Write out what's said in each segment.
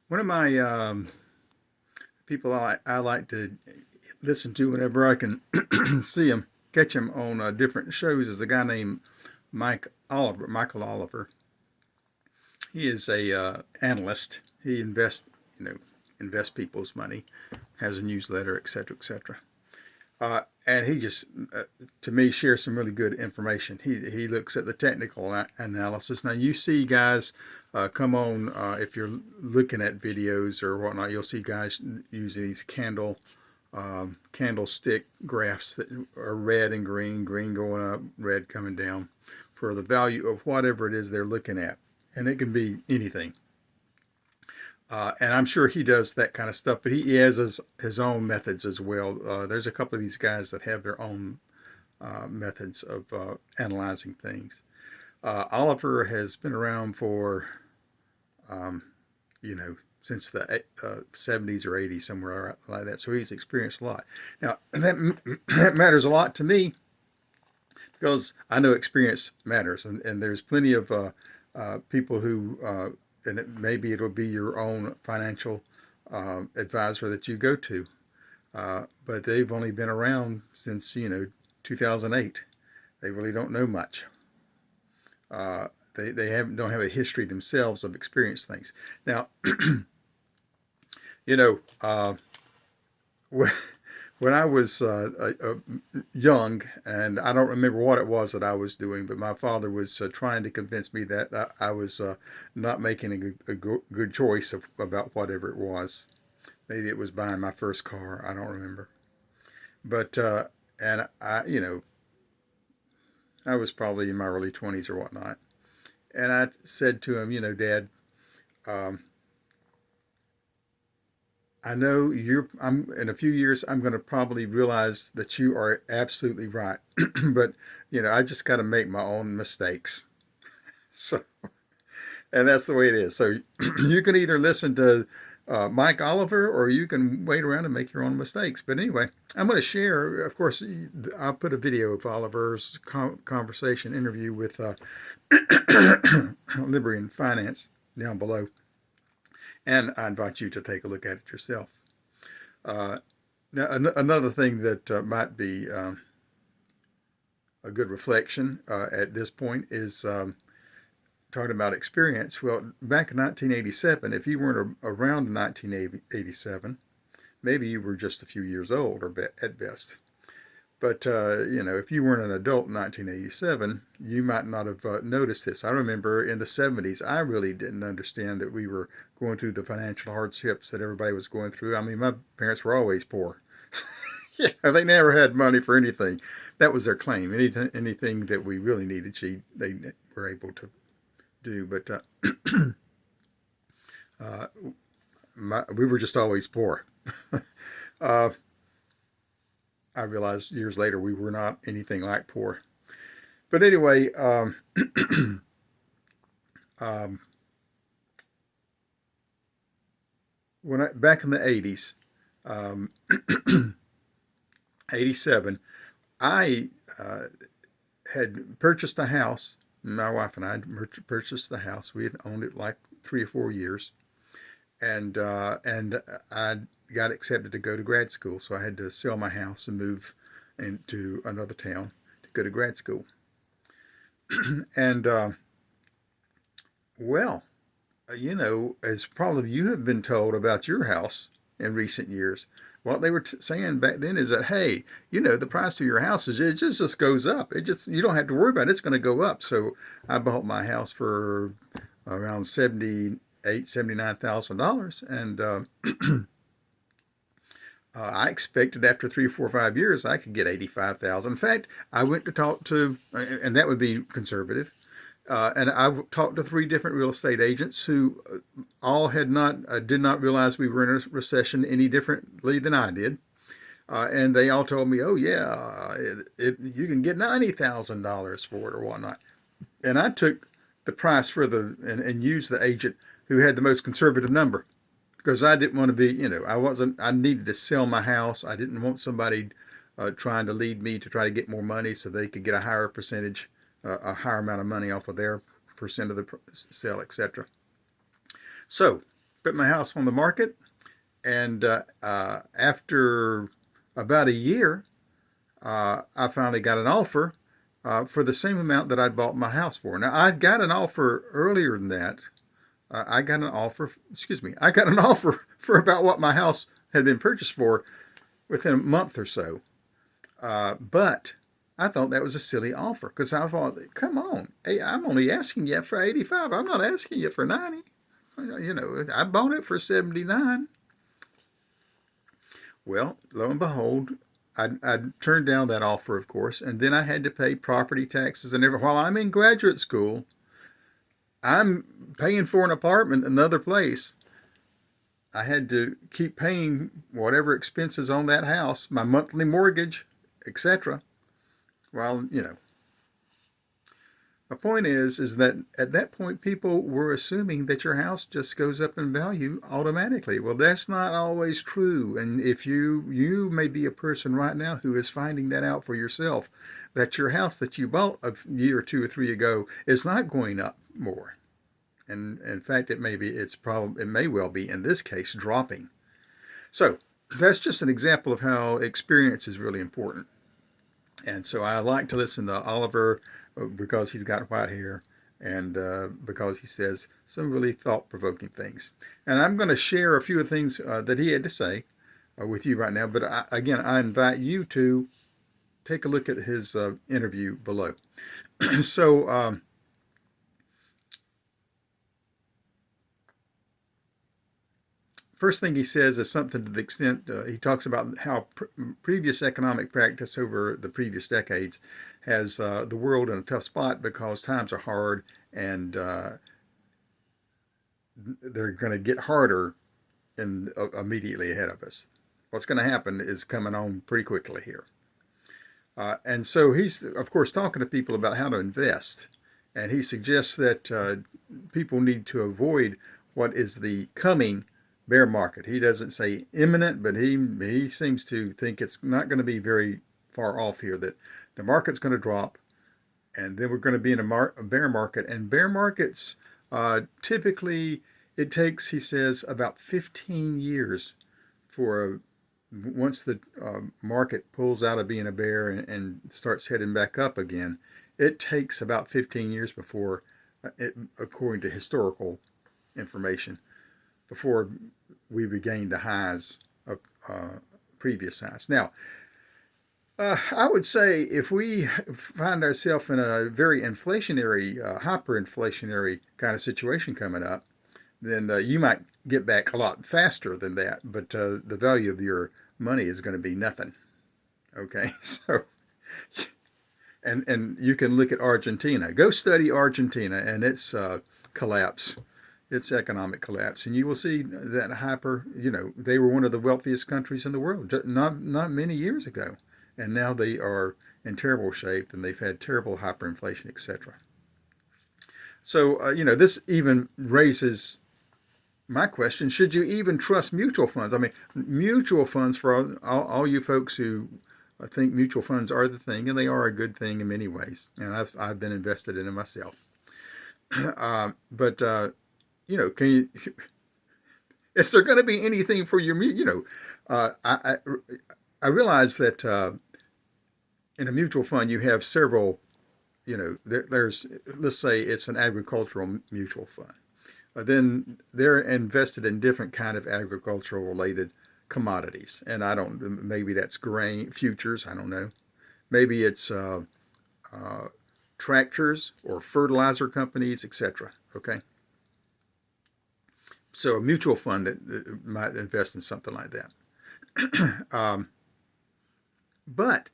One of my people I like to listen to whenever I can see him, catch him on different shows is a guy named Michael Oliver. He is a analyst. He invests people's money, has a newsletter, etc., etc. And he just, to me, shares some really good information. He looks at the technical analysis. Now you see guys come on if you're looking at videos or whatnot. You'll see guys use these candlestick graphs that are red and green, green going up, red coming down, for the value of whatever it is they're looking at, and it can be anything. And I'm sure he does that kind of stuff, but he has his own methods as well. There's a couple of these guys that have their own methods of analyzing things. Oliver has been around for, um, since the 70s or 80s, somewhere like that. So he's experienced a lot. Now, that matters a lot to me because I know experience matters. And there's plenty of people who and maybe it'll be your own financial advisor that you go to. But they've only been around since 2008. They really don't know much. Don't have a history themselves of experience things. Now, you know, when, when I was young, and I don't remember what it was that I was doing, but my father was trying to convince me that I was not making a good choice about whatever it was. Maybe it was buying my first car. I don't remember. But and I was probably in my early 20s or whatnot. And I said to him, Dad, um, I know I'm in a few years. I'm going to probably realize that you are absolutely right, but I just got to make my own mistakes. So, and that's the way it is. So, you can either listen to Mike Oliver, or you can wait around and make your own mistakes. But anyway, I'm going to share. Of course, I'll put a video of Oliver's conversation interview with Liberty and Finance down below, and I invite you to take a look at it yourself. Uh, Now, another thing that might be a good reflection at this point is talking about experience. Well, back in 1987, if you weren't around in 1987, maybe you were just a few years old or at best. But if you weren't an adult in 1987, you might not have noticed this. I remember in the 70s, I really didn't understand that we were going through the financial hardships that everybody was going through. I mean, my parents were always poor. Yeah, they never had money for anything. That was their claim. Anything that we really needed, they were able to do. But uh, we were just always poor. uh, I realized years later we were not anything like poor. But anyway, um, back in the 80s, um, 87, I had purchased a house. My wife and I had purchased the house. We had owned it like 3 or 4 years, and I got accepted to go to grad school. So I had to sell my house and move into another town to go to grad school. And well, as probably you have been told about your house in recent years, what they were saying back then is that, hey, the price of your house it just goes up. You don't have to worry about it. It's going to go up. So I bought my house for around $79,000, and I expected after 3, 4, 5 years I could get 85,000. In fact, I went to talk to, and that would be conservative. And I talked to 3 different real estate agents who all did not realize we were in a recession any differently than I did. And they all told me, "Oh yeah, you can get $90,000 for it or whatnot." And I took the price and used the agent who had the most conservative number, because I didn't want to be, I needed to sell my house. I didn't want somebody trying to lead me to try to get more money so they could get a higher percentage, a higher amount of money off of their percent of the sale, etc. So put my house on the market, and after about a year, I finally got an offer for the same amount that I'd bought my house for. Now, I got an offer earlier than that. I got an offer, excuse me, I got an offer for about what my house had been purchased for within a month or so. But I thought that was a silly offer because I thought, come on, hey, I'm only asking you for 85. I'm not asking you for 90. You know, I bought it for 79. Well, lo and behold, I turned down that offer, of course, and then I had to pay property taxes and everything. While I'm in graduate school, I'm paying for an apartment another place. I had to keep paying whatever expenses on that house, my monthly mortgage, etc. Well, you know, the point is that at that point people were assuming that your house just goes up in value automatically. Well, that's not always true. And if you may be a person right now who is finding that out for yourself, that your house that you bought a year or two or three ago is not going up more. And in fact, it may well be in this case dropping. So that's just an example of how experience is really important. And so I like to listen to Oliver because he's got white hair and because he says some really thought-provoking things. And I'm going to share a few of the things that he had to say with you right now. But again, I invite you to take a look at his interview below. So first thing he says is something to the extent he talks about how previous economic practice over the previous decades has the world in a tough spot because times are hard and they're going to get harder immediately ahead of us. What's going to happen is coming on pretty quickly here. And so he's, of course, talking to people about how to invest. And he suggests that people need to avoid what is the coming bear market. He doesn't say imminent, but he seems to think it's not going to be very far off here, that the market's going to drop and then we're going to be in a bear market. And bear markets, typically it takes, he says, about 15 years for once the market pulls out of being a bear and starts heading back up again, it takes about 15 years before, according to historical information, before we regain the highs of previous highs. Now, I would say if we find ourselves in a very inflationary, hyperinflationary kind of situation coming up, then you might get back a lot faster than that, but the value of your money is going to be nothing. Okay, so and you can look at Argentina. Go study Argentina and its collapse, its economic collapse, and you will see that they were one of the wealthiest countries in the world not many years ago, and now they are in terrible shape and they've had terrible hyperinflation, etc. So this even raises my question: should you even trust mutual funds? I mean, mutual funds, for all you folks who think mutual funds are the thing, and they are a good thing in many ways, and I've been invested in it myself. But can you? Is there going to be anything for your? I realize that in a mutual fund you have several. There's, let's say it's an agricultural mutual fund. Then they're invested in different kind of agricultural related commodities, and maybe that's grain futures. I don't know. Maybe it's tractors or fertilizer companies, etc. Okay. So a mutual fund that might invest in something like that. But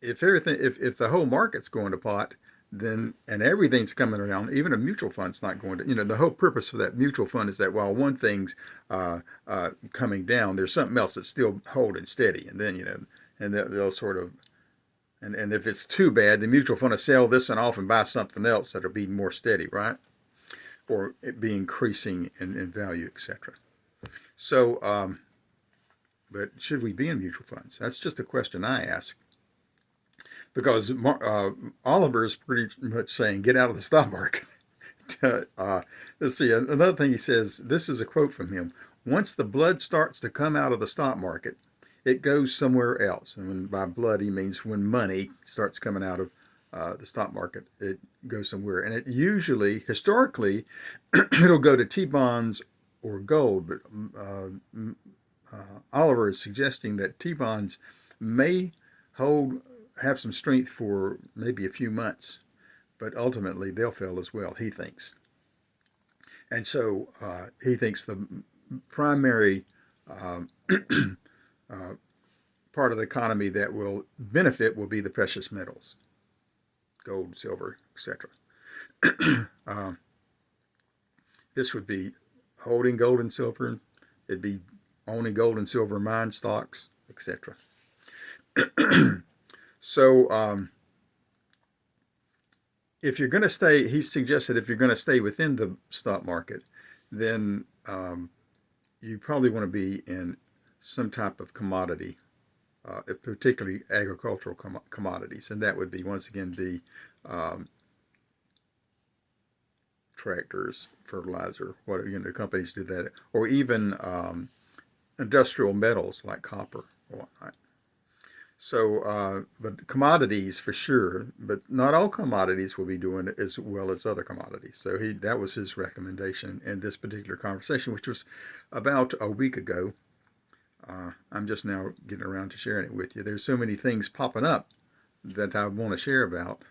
if the whole market's going to pot, then and everything's coming around, even a mutual fund's not going to. The whole purpose of that mutual fund is that while one thing's coming down, there's something else that's still holding steady, and then and they'll sort of. And if it's too bad, the mutual fund will sell this and off and buy something else that'll be more steady, right? Or it be increasing in value, etc. So, but should we be in mutual funds? That's just a question I ask. Because Oliver is pretty much saying, get out of the stock market. Let's see. Another thing he says, this is a quote from him. Once the blood starts to come out of the stock market, it goes somewhere else. And when, by blood, he means when money starts coming out of the stock market, it goes somewhere. And it usually, historically, it'll go to T-bonds or gold. But Oliver is suggesting that T-bonds may have some strength for maybe a few months, but ultimately they'll fail as well, he thinks. And so he thinks the primary part of the economy that will benefit will be the precious metals, gold, silver, etc. This would be holding gold and silver. It'd be owning gold and silver mine stocks, etc. So if you're going to stay, he suggested if you're going to stay within the stock market, then you probably want to be in some type of commodity, particularly agricultural commodities, and that would be, once again, be tractors, fertilizer, what, you know, companies do that, or even industrial metals like copper or whatnot. So, but commodities for sure, but not all commodities will be doing it as well as other commodities. So that was his recommendation in this particular conversation, which was about a week ago. I'm just now getting around to sharing it with you. There's so many things popping up that I want to share about,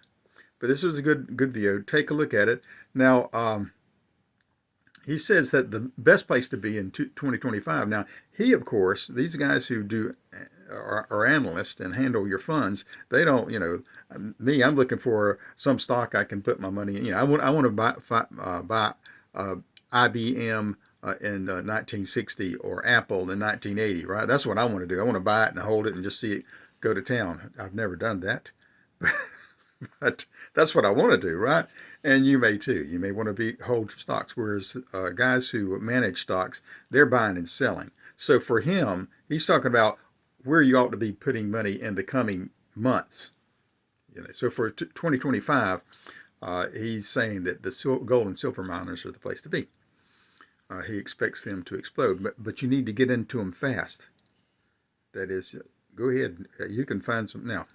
but this was a good video. Take a look at it. Now, he says that the best place to be in 2025. Now, he, of course, these guys who are analysts and handle your funds, they don't, you know, me, I'm looking for some stock I can put my money in. You know, I want to buy IBM in 1960 or Apple in 1980, right? That's what I want to do. I want to buy it and hold it and just see it go to town. I've never done that, but that's what I want to do, right? And you may too. You may want to hold your stocks, whereas guys who manage stocks, they're buying and selling. So for him, he's talking about where you ought to be putting money in the coming months. You know, so for 2025, he's saying that the gold and silver miners are the place to be. He expects them to explode, but you need to get into them fast. That is, go ahead. You can find some now.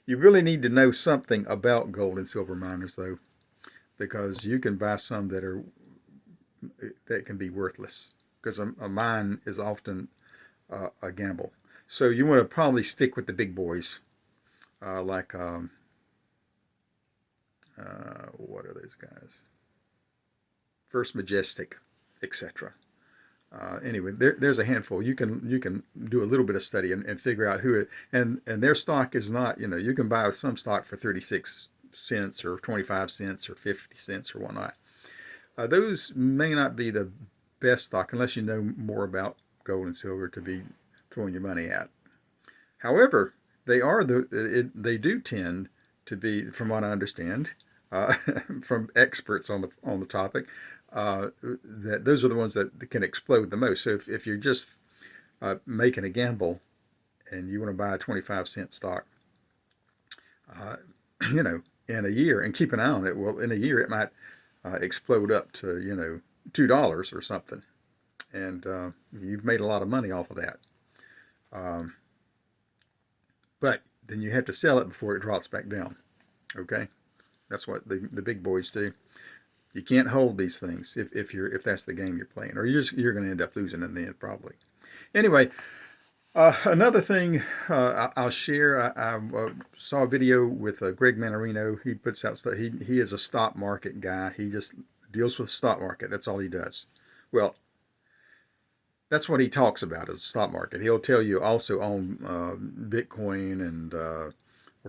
You really need to know something about gold and silver miners, though, because you can buy some that can be worthless. Because a mine is often a gamble. So you want to probably stick with the big boys, like what are those guys? First Majestic, etc. Anyway, there's a handful. You can do a little bit of study and figure out who it, and their stock is not, you know, you can buy some stock for 36 cents or 25 cents or 50 cents or whatnot. Those may not be the best stock unless you know more about gold and silver to be throwing your money at. However, they do tend to be, from what I understand, from experts on the topic, that those are the ones that can explode the most. So if you're just making a gamble and you want to buy a 25-cent stock, you know, in a year, and keep an eye on it, well, in a year it might explode up to, you know, $2 or something, and you've made a lot of money off of that. But then you have to sell it before it drops back down. Okay, that's what the big boys do. You can't hold these things if that's the game you're playing, or you're going to end up losing in the end probably. Anyway, another thing I'll share. I saw a video with Greg Manarino. He puts out stuff. He is a stock market guy. He just deals with the stock market. That's all he does. Well, that's what he talks about, is the stock market. He'll tell you also on Bitcoin and or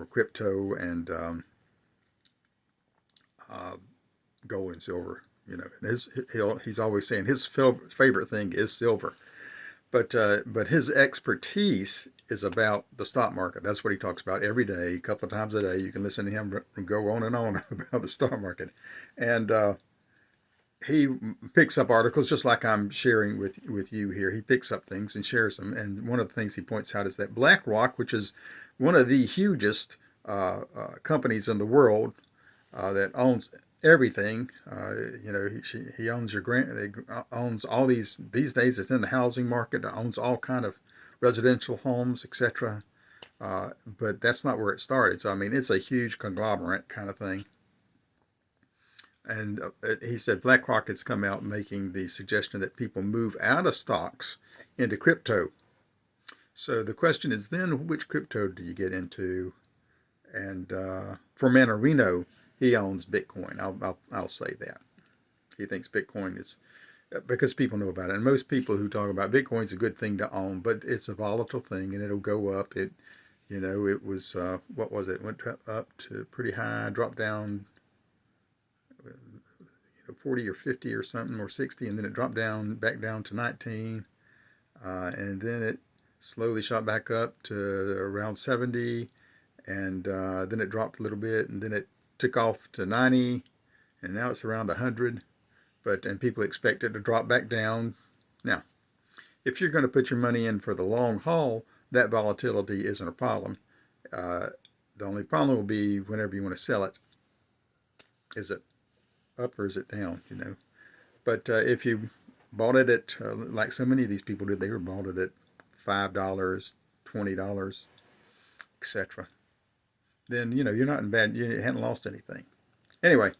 crypto and gold and silver. You know, he's always saying his favorite thing is silver, but his expertise is about the stock market. That's what he talks about every day, a couple of times a day. You can listen to him go on and on about the stock market, and he picks up articles just like I'm sharing with you here. He picks up things and shares them, and one of the things he points out is that BlackRock, which is one of the hugest companies in the world, that owns everything. He owns owns all these days. It's in the housing market. Owns all kind of residential homes, etc. But that's not where it started. So I mean, it's a huge conglomerate kind of thing. And he said BlackRock has come out making the suggestion that people move out of stocks into crypto. So the question is then, which crypto do you get into? And for Mannarino, he owns Bitcoin. I'll say that. He thinks Bitcoin is, because people know about it. And most people who talk about Bitcoin is a good thing to own, but it's a volatile thing and it'll go up. It was, what was it? It went up to pretty high, dropped down 40 or 50 or something, or 60, and then it dropped down back down to 19. And then it slowly shot back up to around 70. And then it dropped a little bit, and then it took off to 90, and now it's around 100. And people expect it to drop back down. Now, if you're going to put your money in for the long haul, that volatility isn't a problem. The only problem will be whenever you want to sell it. Is it up or is it down? But if you bought it at, like so many of these people did, they were bought it at $5, $20, etc. Then you're not in bad. You hadn't lost anything. Anyway,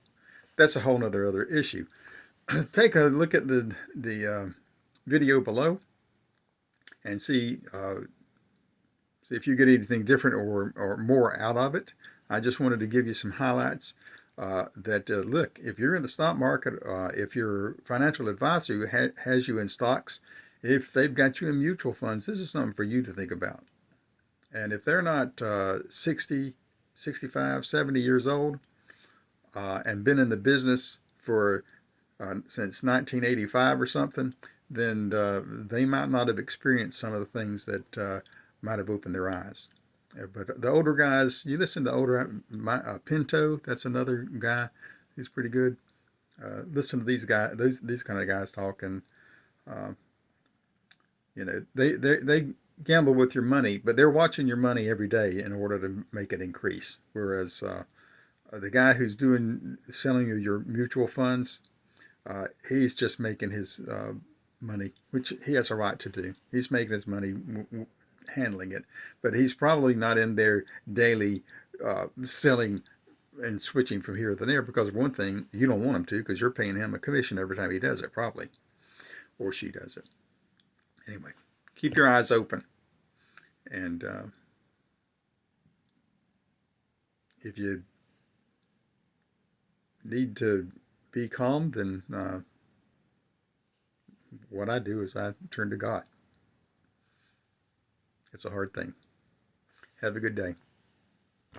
that's a whole other issue. Take a look at the video below and see if you get anything different or more out of it. I just wanted to give you some highlights. Look, if you're in the stock market, if your financial advisor has you in stocks, if they've got you in mutual funds, this is something for you to think about. And if they're not 60, 65, 70 years old and been in the business for since 1985 or something, then they might not have experienced some of the things that might have opened their eyes. But the older guys, you listen to Pinto, that's another guy who's pretty good. Listen to these guys, these kind of guys talk, and they gamble with your money, but they're watching your money every day in order to make it increase. Whereas the guy who's selling you your mutual funds, he's just making his money, which he has a right to do. He's making his money handling it, but he's probably not in there daily selling and switching from here to there, because one thing, you don't want him to, because you're paying him a commission every time he does it, probably, or she does it. Anyway, keep your eyes open, and if you need to be calm, then what I do is I turn to God. It's a hard thing. Have a good day.